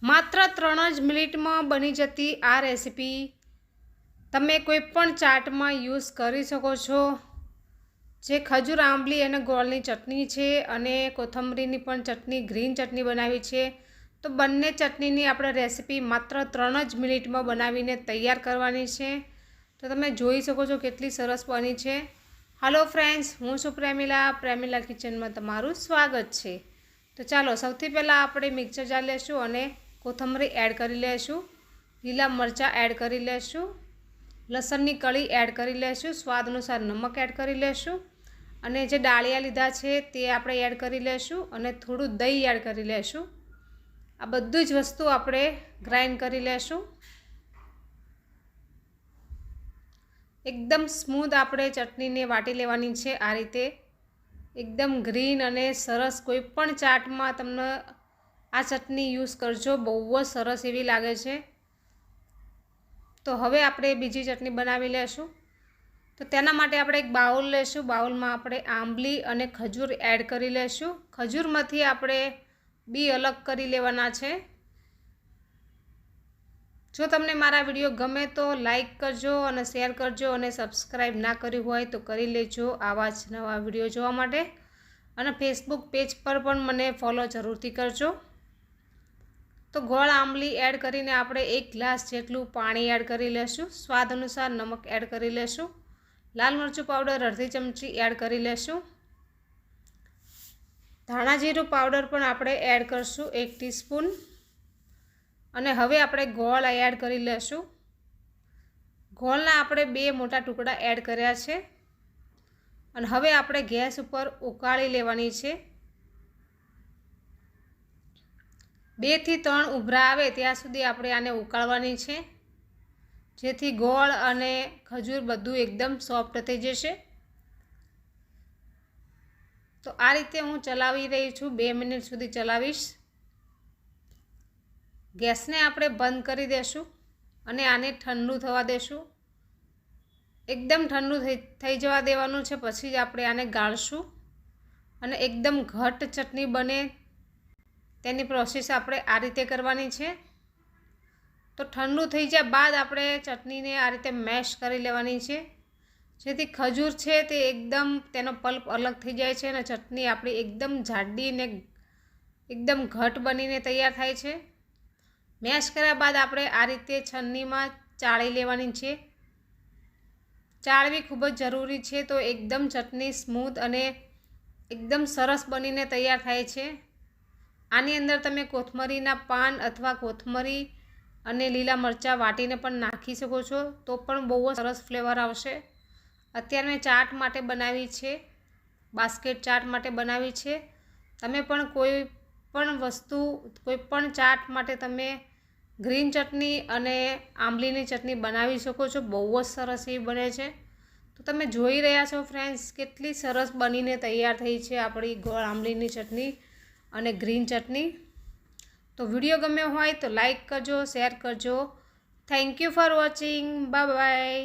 માત્ર 3 જ મિનિટમાં બની જતી આ રેસીપી તમે કોઈ પણ ચાટમાં યુઝ કરી શકો છો। જે ખજૂર આંબલી અને ગોળની ચટણી છે અને કોથમરીની પણ ચટણી ગ્રીન ચટણી બનાવી છે, તો બંને ચટણીની આપણે રેસીપી માત્ર 3 જ મિનિટમાં બનાવીને તૈયાર કરવાની છે। તો તમે જોઈ શકો છો કેટલી સરસ બની છે। હેલો ફ્રેન્ડ્સ, હું છું પ્રેમિલા કિચનમાં તમારું સ્વાગત છે। તો ચાલો સૌથી પહેલાં આપણે મિક્સર જાર લેશું અને કોથમરી એડ કરી લેશું, લીલા મરચાં એડ કરી લેશું, લસણની કળી એડ કરી લેશું, સ્વાદ અનુસાર નમક એડ કરી લેશું અને જે ડાળિયા લીધા છે તે આપણે એડ કરી લેશું અને થોડું દહીં એડ કરી લેશું। આ બધી જ વસ્તુ આપણે ગ્રાઇન્ડ કરી લેશું। એકદમ સ્મૂથ આપણે ચટણીને વાટી લેવાની છે। આ રીતે એકદમ ગ્રીન અને સરસ, કોઈ પણ ચાટમાં તમને આ ચટણી યુઝ કરજો, બહુ જ સરસ એવી લાગે છે। તો હવે આપણે બીજી ચટણી બનાવી લેશું। તો તેના માટે આપણે એક બાઉલ લેશું, બાઉલમાં આપણે આંબલી અને ખજૂર એડ કરી લેશું। ખજૂરમાંથી આપણે બી અલગ કરી લેવાના છે। જો તમને મારા વિડીયો ગમે તો લાઈક કરજો અને શેર કરજો અને સબસ્ક્રાઈબ ના કર્યું હોય તો કરી લેજો આવા જ નવા વિડીયો જોવા માટે। અને ફેસબુક પેજ પર પણ મને ફોલો જરૂરથી કરજો। તો ગોળ આંબલી એડ કરીને આપણે 1 ગ્લાસ જેટલું પાણી એડ કરી લેશું, સ્વાદ અનુસાર નમક એડ કરી લેશું, લાલ મરચું પાવડર અડધી ચમચી એડ કરી લેશું, ધાણા જીરું પાવડર પણ આપણે એડ કરશું 1 ટીસ્પૂન। અને હવે આપણે ગોળ એડ કરી લેશું। ગોળના આપણે 2 મોટા ટુકડા એડ કર્યા છે અને હવે આપણે ગેસ ઉપર ઉકાળી લેવાની છે। 2 થી 3 ઉભરા આવે ત્યાં સુધી આપણે આને ઉકાળવાની છે, જેથી ગોળ અને ખજૂર બધું એકદમ સોફ્ટ થઈ જશે। તો આ રીતે હું ચલાવી રહી છું, 2 મિનિટ સુધી ચલાવીશ। ગેસને આપણે બંધ કરી દેશું અને આને ઠંડુ થવા દેશું। એકદમ ઠંડુ થઈ જવા દેવાનું છે, પછી જ આપણે આને ગાળશું અને એકદમ ઘટ્ટ ચટણી બને તેની પ્રોસેસ આપણે આ રીતે કરવાની છે। તો ઠંડુ થઈ જાય બાદ આપણે ચટણીને આ રીતે મેશ કરી લેવાની છે, જેથી ખજૂર છે તે એકદમ તેનો પલ્પ અલગ થઈ જાય છે અને ચટણી આપણી એકદમ જાડી ને એકદમ ઘટ્ટ બનીને તૈયાર થાય છે। મેશ કર્યા બાદ આપણે આ રીતે છન્નીમાં ચાળી લેવાની છે। ચાળવી ખૂબ જ જરૂરી છે, તો એકદમ ચટણી સ્મૂથ અને એકદમ સરસ બનીને તૈયાર થાય છે। આની અંદર તમે કોથમરીના પાન અથવા કોથમરી અને લીલા મરચાં વાટીને પણ નાખી શકો છો, તો પણ બહુ સરસ ફ્લેવર આવશે। અત્યારે મેં ચાટ માટે બનાવી છે, બાસ્કેટ ચાટ માટે બનાવી છે। તમે પણ કોઈ પણ વસ્તુ, કોઈ પણ ચાટ માટે તમે ગ્રીન ચટણી અને આંબલીની ચટણી બનાવી શકો છો, બહુ જ સરસ એવી બને છે। તો તમે જોઈ રહ્યા છો ફ્રેન્ડ્સ કેટલી સરસ બનીને તૈયાર થઈ છે આપણી ગોળ આંબલીની ચટણી અને ગ્રીન ચટણી। તો વિડીયો ગમ્યો હોય તો લાઈક કરજો, શેર કરજો। Thank you for watching, bye bye.